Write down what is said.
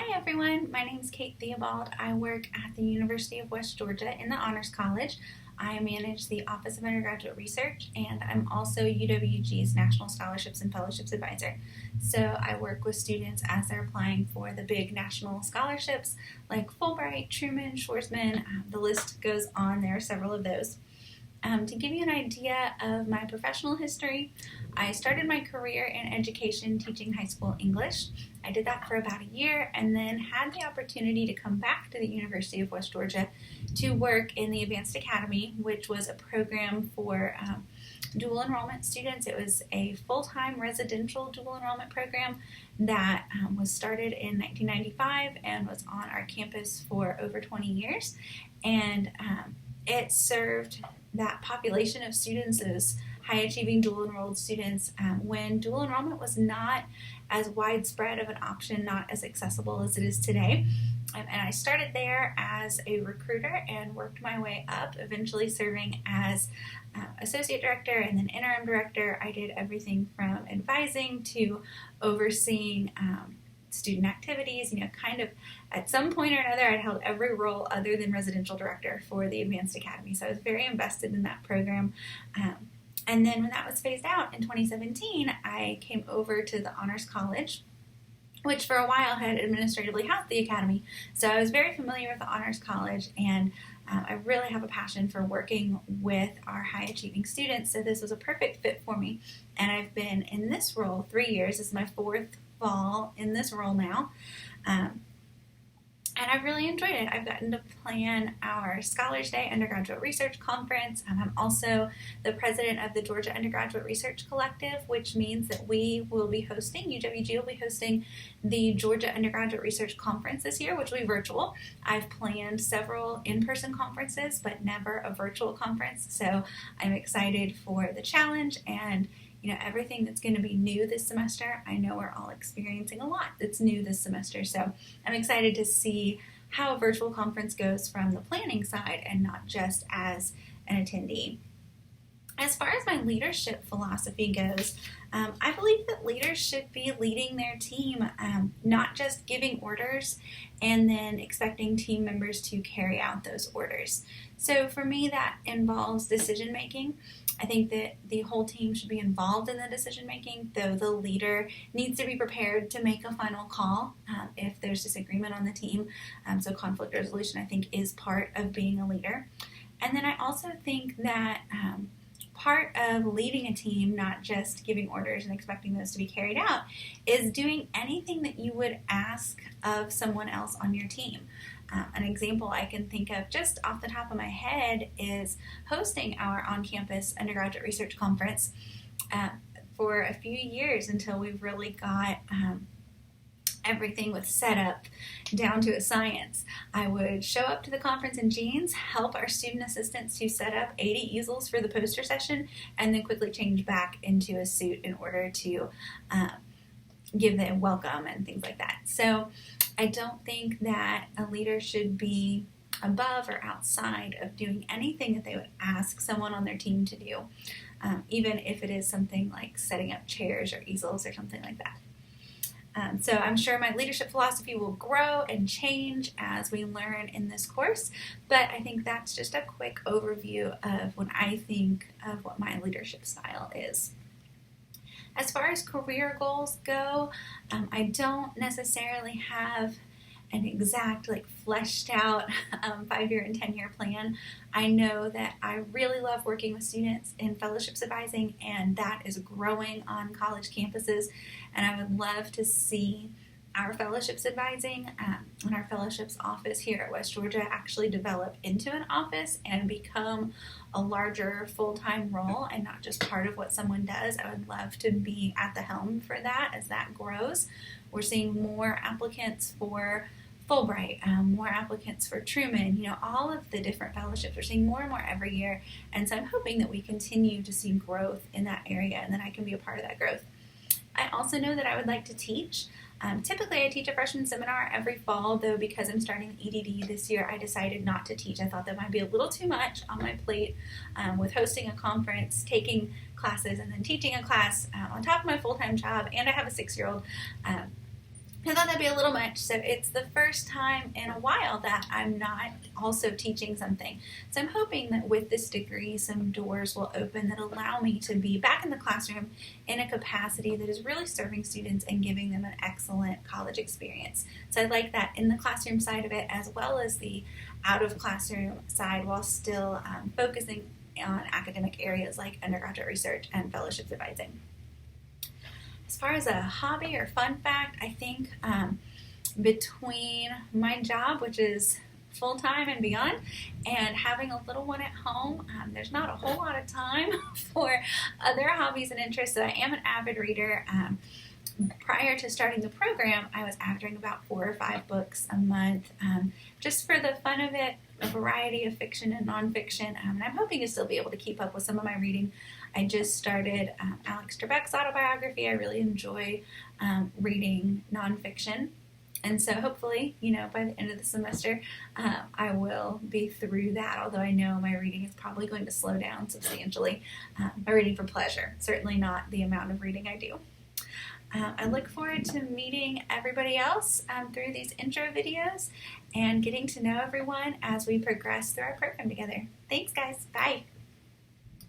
Hi everyone, my name is Kate Theobald. I work at the University of West Georgia in the Honors College. I manage the Office of Undergraduate Research, and I'm also UWG's National Scholarships and Fellowships Advisor. So I work with students as they're applying for the big national scholarships like Fulbright, Truman, Schwarzman, the list goes on. There are several of those. To give you an idea of my professional history, I started my career in education teaching high school English. I did that for about a year and then had the opportunity to come back to the University of West Georgia to work in the Advanced Academy, which was a program for dual enrollment students. It was a full-time residential dual enrollment program that was started in 1995 and was on our campus for over 20 years. And it served that population of students, those high-achieving dual-enrolled students, when dual enrollment was not as widespread of an option, not as accessible as it is today. And I started there as a recruiter and worked my way up, eventually serving as associate director and then interim director. I did everything from advising to overseeing student activities, kind of at some point or another I'd held every role other than residential director for the Advanced Academy. So I was very invested in that program. And then when that was phased out in 2017, I came over to the Honors College, which for a while had administratively housed the Academy. So I was very familiar with the Honors College, and I really have a passion for working with our high-achieving students, so this was a perfect fit for me. And I've been in this role 3 years. This is my fourth fall in this role now. And I've really enjoyed it. I've gotten to plan our Scholars Day Undergraduate Research Conference. I'm also the president of the Georgia Undergraduate Research Collective, which means that we will be hosting, UWG will be hosting the Georgia Undergraduate Research Conference this year, which will be virtual. I've planned several in-person conferences, but never a virtual conference. So I'm excited for the challenge and everything that's going to be new this semester. I know we're all experiencing a lot that's new this semester, so I'm excited to see how a virtual conference goes from the planning side and not just as an attendee. As far as my leadership philosophy goes, I believe that leaders should be leading their team, not just giving orders and then expecting team members to carry out those orders. So for me, that involves decision making. I think that the whole team should be involved in the decision making, though the leader needs to be prepared to make a final call if there's disagreement on the team. So conflict resolution, I think, is part of being a leader. And then I also think that part of leading a team, not just giving orders and expecting those to be carried out, is doing anything that you would ask of someone else on your team. An example I can think of just off the top of my head is hosting our on-campus undergraduate research conference for a few years until we've really got everything with setup down to a science. I would show up to the conference in jeans, help our student assistants to set up 80 easels for the poster session, and then quickly change back into a suit in order to give them welcome and things like that. So I don't think that a leader should be above or outside of doing anything that they would ask someone on their team to do, even if it is something like setting up chairs or easels or something like that. So I'm sure my leadership philosophy will grow and change as we learn in this course, but I think that's just a quick overview of what I think of what my leadership style is. As far as career goals go, I don't necessarily have an exact fleshed out 5-year and 10-year plan. I know that I really love working with students in fellowships advising, and that is growing on college campuses, and I would love to see our fellowships advising and our fellowships office here at West Georgia actually develop into an office and become a larger full-time role and not just part of what someone does. I would love to be at the helm for that as that grows. We're seeing more applicants for Fulbright, more applicants for Truman, all of the different fellowships. We're seeing more and more every year, and so I'm hoping that we continue to see growth in that area and that I can be a part of that growth. I also know that I would like to teach. Typically I teach a freshman seminar every fall, though because I'm starting the EDD this year, I decided not to teach. I thought that might be a little too much on my plate with hosting a conference, taking classes, and then teaching a class on top of my full-time job, and I have a 6-year-old. I thought that'd be a little much, so it's the first time in a while that I'm not also teaching something. So I'm hoping that with this degree, some doors will open that allow me to be back in the classroom in a capacity that is really serving students and giving them an excellent college experience. So I like that in the classroom side of it as well as the out of classroom side, while still focusing on academic areas like undergraduate research and fellowships advising. As far as a hobby or fun fact, I think between my job, which is full-time and beyond, and having a little one at home, there's not a whole lot of time for other hobbies and interests. So I am an avid reader. Prior to starting the program, I was averaging about 4 or 5 books a month, just for the fun of it, a variety of fiction and nonfiction, and I'm hoping to still be able to keep up with some of my reading. I just started Alex Trebek's autobiography. I really enjoy reading nonfiction, and so hopefully, by the end of the semester, I will be through that, although I know my reading is probably going to slow down substantially. My reading for pleasure, certainly not the amount of reading I do. I look forward to meeting everybody else through these intro videos and getting to know everyone as we progress through our program together. Thanks, guys. Bye.